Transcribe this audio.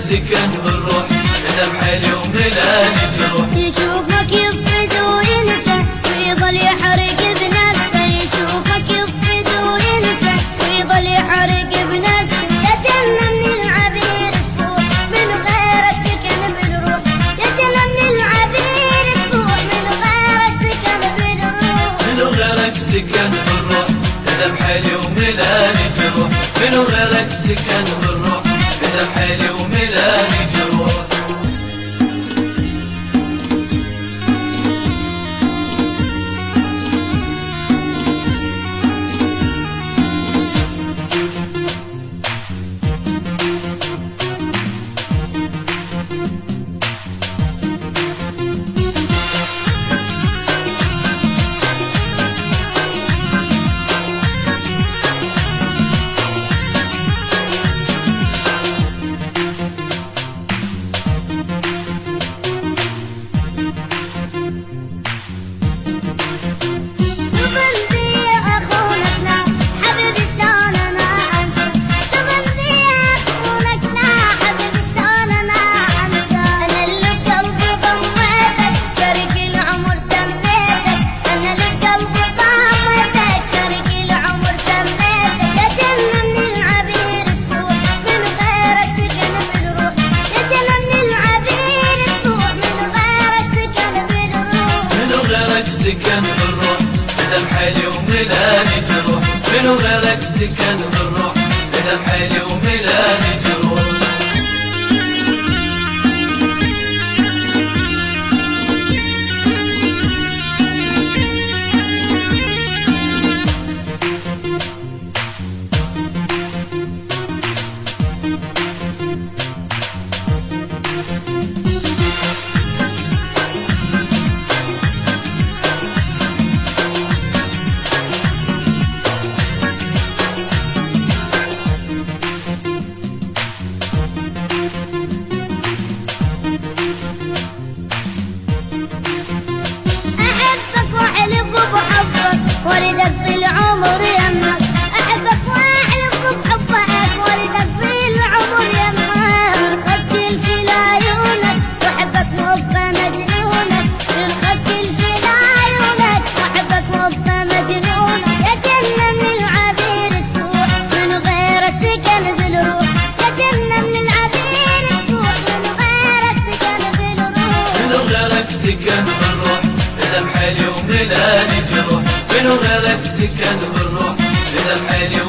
سكن بالروح ندم حالي وملاني جروح. يشوفك يفقد وينسى ويظل يحرق بنفسه، يشوفك يفقد وينسى ويظل يحرق بنفسه. يا جنة من العبير تفوح من غيرك سكن بالروح، يا جنة من العبير تفوح من غيرك سكن بالروح. من غيرك سكن بالروح ندم حالي وملاني جروح، من غيرك سكن بالروح ندم حالي وملاني جروح. سكن بالروح ندم حالي وملاني جروح، من غيرك سكن بالروح ندم حالي وملاني جروح. وارد اقضي العمر يمك، احبك واحلف بحبك وارد اقضي العمر يمك. يرخص كل شي لعيونك واحبك وابقى مجنونك، يرخص كل شي لعيونك واحبك وابقى مجنونك. يا جنة من العبير تفوح من غيرك سكن بالروح، يا جنة من العبير تفوح من غيرك سكن بالروح. من غيرك سكن بالروح ندم حالي وملاني جروح، من غيرك سكن بالروح ندم حالي